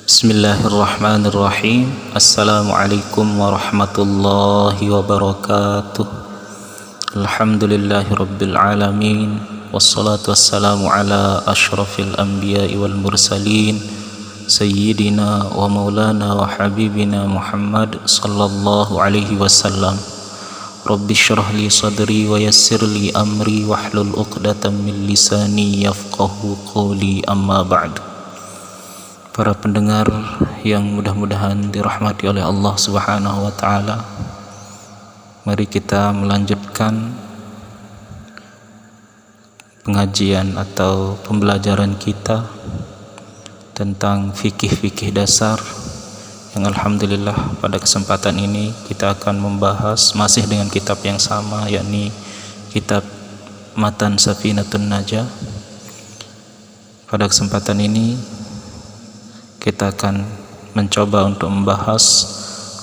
Bismillahirrahmanirrahim. Assalamualaikum warahmatullahi wabarakatuh. Alhamdulillahirabbil alamin. Wassalatu wassalamu ala asyrafil anbiya'i wal mursalin sayyidina wa maulana wa habibina Muhammad sallallahu alaihi wasallam. Rabbi syrah li sadri wa yassir li amri wahlul 'uqdatam min lisani yafqahu qawli, amma ba'du. Para pendengar yang mudah-mudahan dirahmati oleh Allah Subhanahu wa taala, mari kita melanjutkan pengajian atau pembelajaran kita tentang fikih-fikih dasar yang alhamdulillah pada kesempatan ini kita akan membahas masih dengan kitab yang sama, yakni kitab Matan Safinatun Najah. Pada kesempatan ini kita akan mencoba untuk membahas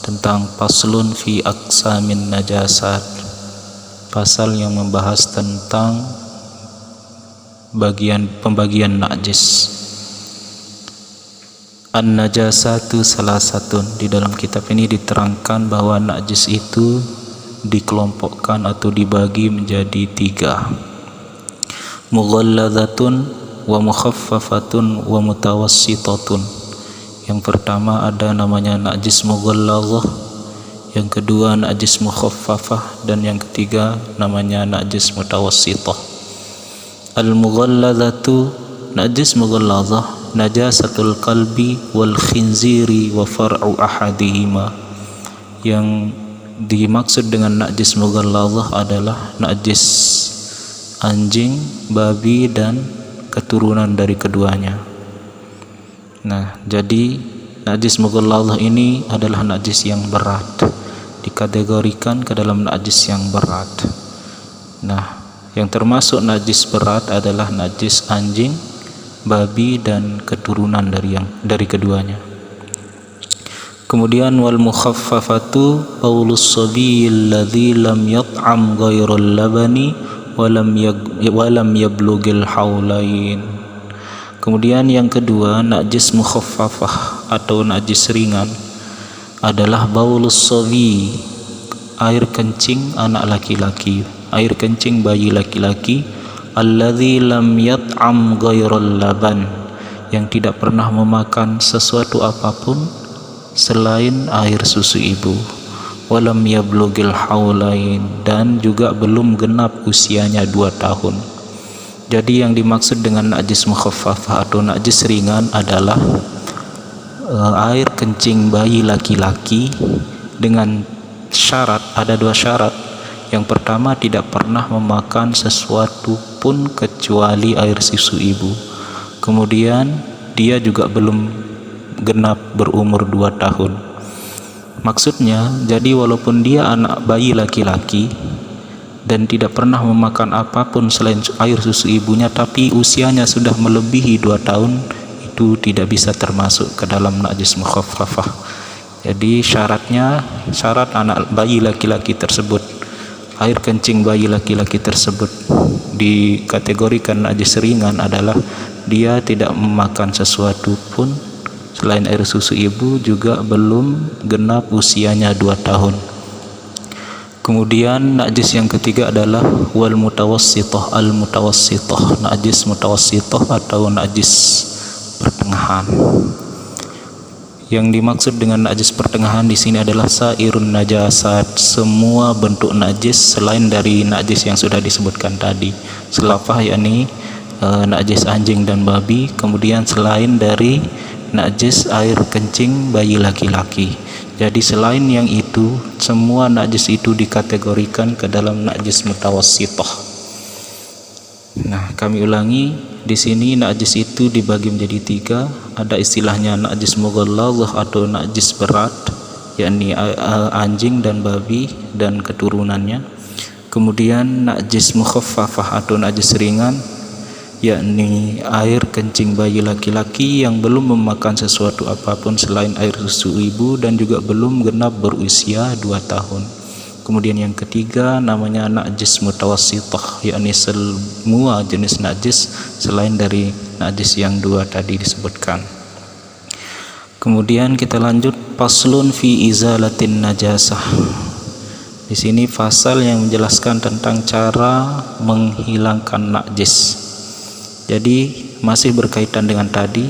tentang paslun fi aqsamin najasat, pasal yang membahas tentang pembagian najis. An-najasatu salasatun. Di dalam kitab ini diterangkan bahwa najis itu dikelompokkan atau dibagi menjadi 3. Mughalladzatun wa mukhaffafatun wa mutawassitatun. Yang pertama ada namanya najis mughalladzah, yang kedua najis mukhaffafah, dan yang ketiga namanya najis mutawassithah. Al-mughalladzatu, najis mughalladzah, najasatul qalbi wal khinziri wa far'u ahadihima. Yang dimaksud dengan najis mughalladzah adalah najis anjing, babi, dan keturunan dari keduanya. Nah, jadi najis mughalladzah ini adalah najis yang berat, dikategorikan ke dalam najis yang berat. Nah, yang termasuk najis berat adalah najis anjing, babi, dan keturunan dari keduanya. Kemudian wal mukhaffafatu qaulus sabiyil ladzi lam yat'am ghairal labani wa lam yablughil haulain. Kemudian yang kedua, najis mukhaffafah atau najis ringan adalah baulus sawi, air kencing anak laki-laki, air kencing bayi laki-laki, alladzi lam yat'am ghairal laban, yang tidak pernah memakan sesuatu apapun selain air susu ibu, walam yablughil haulain, dan juga belum genap usianya 2 tahun. Jadi yang dimaksud dengan najis mukhaffafah atau najis ringan adalah air kencing bayi laki-laki dengan syarat, ada 2 syarat. Yang pertama, tidak pernah memakan sesuatu pun kecuali air susu ibu. Kemudian dia juga belum genap berumur 2 tahun. Maksudnya, jadi walaupun dia anak bayi laki-laki dan tidak pernah memakan apapun selain air susu ibunya, tapi usianya sudah melebihi 2 tahun, itu tidak bisa termasuk ke dalam najis mukhaffafah. Jadi syarat anak bayi laki-laki tersebut, air kencing bayi laki-laki tersebut dikategorikan najis ringan adalah dia tidak memakan sesuatu pun selain air susu ibu, juga belum genap usianya 2 tahun. Kemudian najis yang ketiga adalah wal mutawassithah, al mutawassithah, najis mutawassithah atau najis pertengahan. Yang dimaksud dengan najis pertengahan di sini adalah sairun najasat, semua bentuk najis selain dari najis yang sudah disebutkan tadi, selafah, yakni najis anjing dan babi, kemudian selain dari najis air kencing bayi laki-laki. Jadi selain yang itu, semua najis itu dikategorikan ke dalam najis mutawassithah. Nah, kami ulangi, di sini najis itu dibagi menjadi 3. Ada istilahnya najis mughalladzah atau najis berat, yakni anjing dan babi dan keturunannya. Kemudian najis mukhaffafah atau najis ringan, yakni air kencing bayi laki-laki yang belum memakan sesuatu apapun selain air susu ibu dan juga belum genap berusia 2 tahun. Kemudian yang ketiga namanya najis mutawassithah, yakni semua jenis najis selain dari najis yang dua tadi disebutkan. Kemudian kita lanjut faslun fi izalatin najasah. Di sini fasal yang menjelaskan tentang cara menghilangkan najis. Jadi masih berkaitan dengan tadi,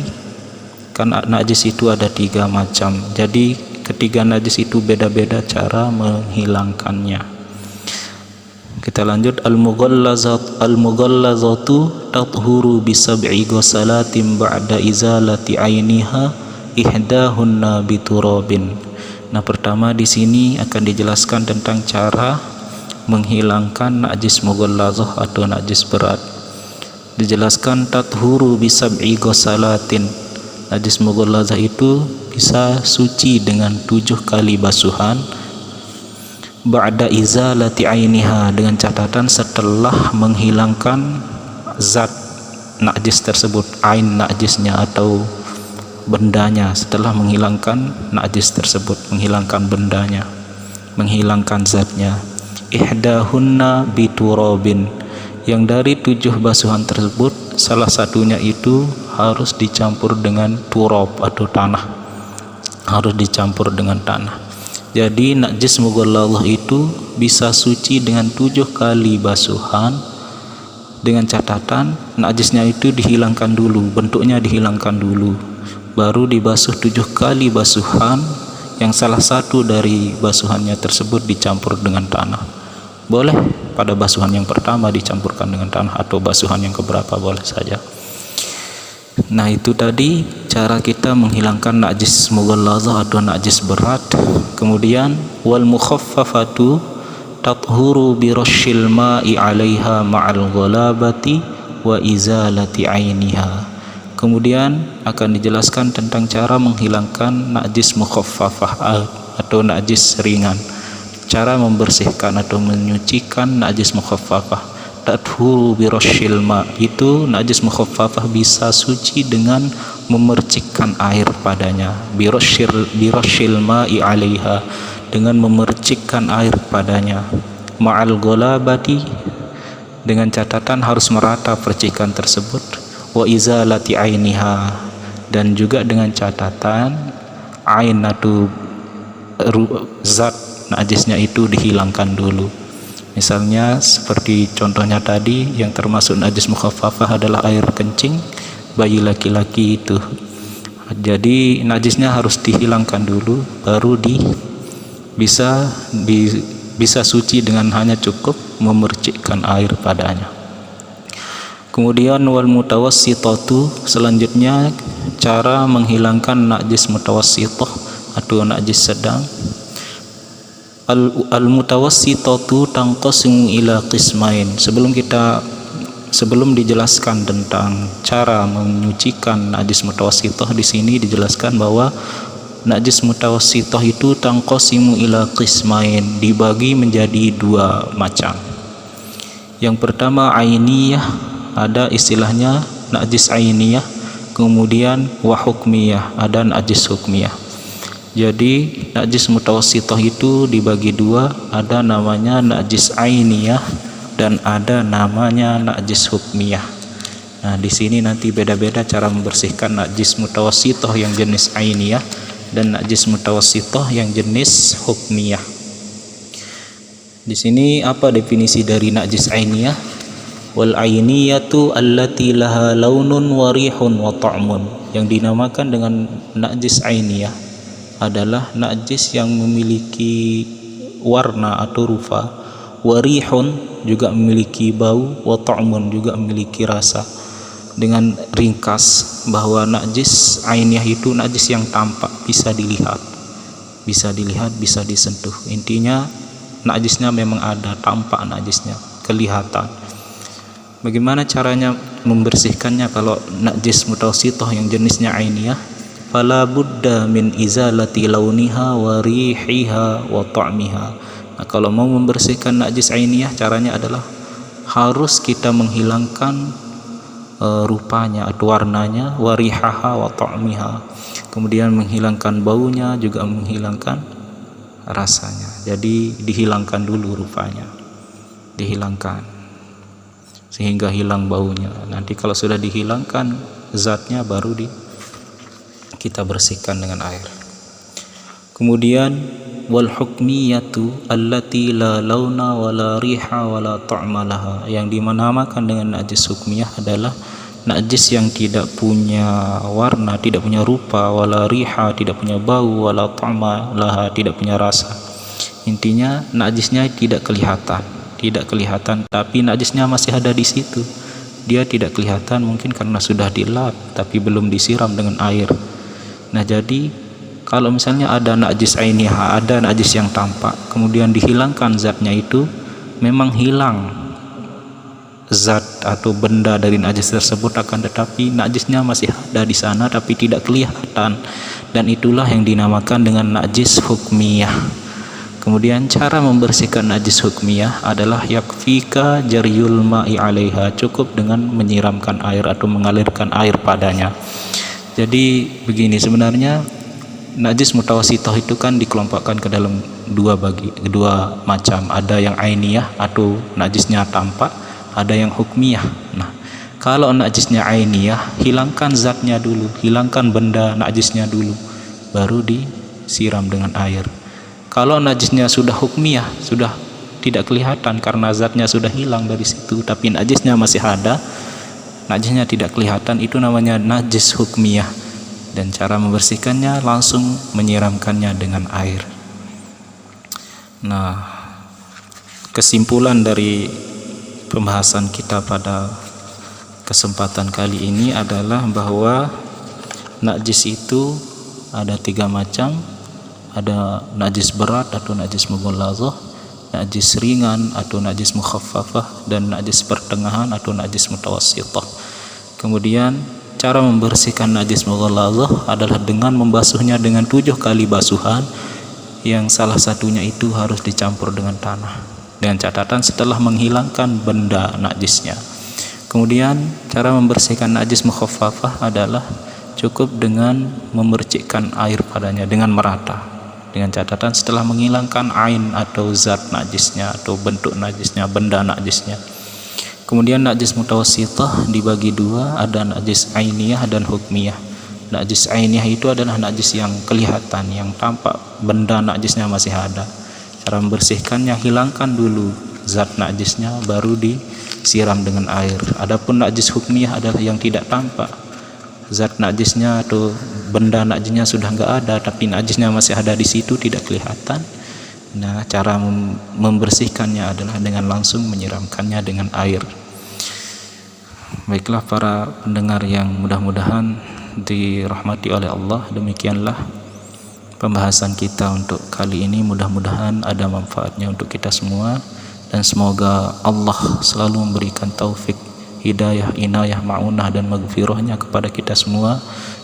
kan najis itu ada 3 macam. Jadi ketiga najis itu beda-beda cara menghilangkannya. Kita lanjut al-mughallazatu tathuru bi sab'i ghusalatin ba'da izalati ainiha ihdahunna biturabin. Nah, pertama di sini akan dijelaskan tentang cara menghilangkan najis mughallazah atau najis berat. Dijelaskan tathuru bi sab'i ghusalatin. Najis mughallazah itu bisa suci dengan 7 kali basuhan ba'da izalati ainiha, dengan catatan setelah menghilangkan zat najis tersebut, ain najisnya atau bendanya, setelah menghilangkan najis tersebut, menghilangkan bendanya, menghilangkan zatnya. Ihdahunna biturabin, yang dari 7 basuhan tersebut salah satunya itu harus dicampur dengan turab atau tanah, harus dicampur dengan tanah. Jadi najis mughallazah itu bisa suci dengan 7 kali basuhan, dengan catatan najisnya itu dihilangkan dulu, bentuknya dihilangkan dulu, baru dibasuh 7 kali basuhan, yang salah satu dari basuhannya tersebut dicampur dengan tanah. Boleh pada basuhan yang pertama dicampurkan dengan tanah, atau basuhan yang keberapa boleh saja. Nah, itu tadi cara kita menghilangkan najis mughallazah atau najis berat. Kemudian wal mukhaffafatu tathuru bi rasyil ma'i 'alaiha ma'al ghalabati wa izalati 'ainiha. Kemudian akan dijelaskan tentang cara menghilangkan najis mukhaffafah atau najis ringan. Cara membersihkan atau menyucikan najis mukhaffafah. Tathuru bi rasyil ma, itu najis mukhaffafah bisa suci dengan memercikkan air padanya. Bi rasyil ma'i 'alaiha, dengan memercikkan air padanya. Ma'al ghalabati, dengan catatan harus merata percikan tersebut. Wa izalati ainiha, dan juga dengan catatan ain atau zat najisnya itu dihilangkan dulu. Misalnya seperti contohnya tadi, yang termasuk najis mukhaffafah adalah air kencing bayi laki-laki itu. Jadi najisnya harus dihilangkan dulu, baru bisa suci dengan hanya cukup memercikkan air padanya. Kemudian wal mutawassitatu, selanjutnya cara menghilangkan najis mutawassithah atau najis sedang. Al-mutawassitatu tanqasimu ila qismain. Sebelum dijelaskan tentang cara menyucikan najis mutawassithah, di sini dijelaskan bahwa najis mutawassithah itu tanqasimu ila qismain, dibagi menjadi 2 macam. Yang pertama ainiyah, ada istilahnya najis ainiyah, kemudian wa hukmiyah, ada najis hukmiyah. Jadi najis mutawassithah itu dibagi 2, ada namanya najis ainiyah dan ada namanya najis hukmiyah. Nah, di sini nanti beda-beda cara membersihkan najis mutawassithah yang jenis ainiyah dan najis mutawassithah yang jenis hukmiyah. Di sini apa definisi dari najis ainiyah? Wal ainiyatu allati laha launun wa rihun wa ta'mun. Yang dinamakan dengan najis ainiyah adalah najis yang memiliki warna atau rupa, warihun juga memiliki bau, wa ta'mun juga memiliki rasa. Dengan ringkas bahwa najis ainiyah itu najis yang tampak, bisa dilihat, bisa disentuh. Intinya najisnya memang ada, tampak najisnya, kelihatan. Bagaimana caranya membersihkannya kalau najis mutawassithah yang jenisnya ainiyah? Fala budda min izalati launiha wa rihiha wa ta'miha. Nah, kalau mau membersihkan najis ainiyah, caranya adalah harus kita menghilangkan rupanya atau warnanya, wa rihaha wa ta'miha, kemudian menghilangkan baunya, juga menghilangkan rasanya. Jadi dihilangkan dulu rupanya, dihilangkan sehingga hilang baunya. Nanti kalau sudah dihilangkan zatnya, baru kita bersihkan dengan air. Kemudian wal hukmiyatu allati la launa wala riha wala ta'ma laha, yang dinamakan dengan najis hukmiyah adalah najis yang tidak punya warna, tidak punya rupa, wala riha, tidak punya bau, wala ta'ma laha, tidak punya rasa. Intinya najisnya tidak kelihatan, tapi najisnya masih ada di situ. Dia tidak kelihatan mungkin karena sudah dilap tapi belum disiram dengan air. Nah, jadi kalau misalnya ada najis ainiyah, ada najis yang tampak, kemudian dihilangkan zatnya, itu memang hilang zat atau benda dari najis tersebut, akan tetapi najisnya masih ada di sana tapi tidak kelihatan, dan itulah yang dinamakan dengan najis hukmiyah. Kemudian cara membersihkan najis hukmiyah adalah yakfika jaryul ma'i 'alaiha, cukup dengan menyiramkan air atau mengalirkan air padanya. Jadi begini, sebenarnya najis mutawasithah itu kan dikelompokkan ke dalam dua macam. Ada yang ainiyah atau najisnya tampak, ada yang hukmiyah. Nah, kalau najisnya ainiyah, hilangkan zatnya dulu, hilangkan benda najisnya dulu, baru disiram dengan air. Kalau najisnya sudah hukmiyah, sudah tidak kelihatan karena zatnya sudah hilang dari situ, tapi najisnya masih ada, najisnya tidak kelihatan, itu namanya najis hukmiyah. Dan cara membersihkannya langsung menyiramkannya dengan air. Nah, kesimpulan dari pembahasan kita pada kesempatan kali ini adalah bahwa najis itu ada 3 macam. Ada najis berat atau najis mughallazah, najis ringan atau najis mukhaffafah, dan najis pertengahan atau najis mutawassithah. Kemudian cara membersihkan najis mughallazah adalah dengan membasuhnya dengan 7 kali basuhan, yang salah satunya itu harus dicampur dengan tanah, dengan catatan setelah menghilangkan benda najisnya. Kemudian cara membersihkan najis mukhaffafah adalah cukup dengan memercikkan air padanya dengan merata, dengan catatan setelah menghilangkan ain atau zat najisnya atau bentuk najisnya, benda najisnya. Kemudian najis mutawassithah dibagi 2, ada najis ainiyah dan hukmiyah. Najis ainiyah itu adalah najis yang kelihatan, yang tampak benda najisnya masih ada. Cara membersihkannya, hilangkan dulu zat najisnya baru disiram dengan air. Adapun najis hukmiyah adalah yang tidak tampak, zat najisnya atau benda najisnya sudah enggak ada tapi najisnya masih ada di situ, tidak kelihatan. Nah, cara membersihkannya adalah dengan langsung menyiramkannya dengan air. Baiklah para pendengar yang mudah-mudahan dirahmati oleh Allah, demikianlah pembahasan kita untuk kali ini. Mudah-mudahan ada manfaatnya untuk kita semua, dan semoga Allah selalu memberikan taufik, hidayah, inayah, ma'unah dan maghfirahnya kepada kita semua.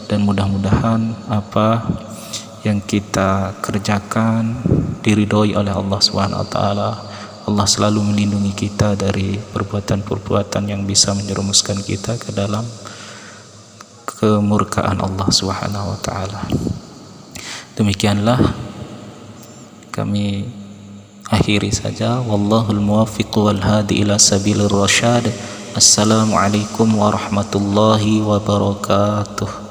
Dan mudah-mudahan apa yang kita kerjakan diridhoi oleh Allah SWT. Allah selalu melindungi kita dari perbuatan-perbuatan yang bisa menjerumuskan kita ke dalam kemurkaan Allah SWT. Demikianlah kami akhiri saja. Wallahul muwaffiq wal hadi ila sabilir rasyad. Assalamualaikum warahmatullahi wabarakatuh.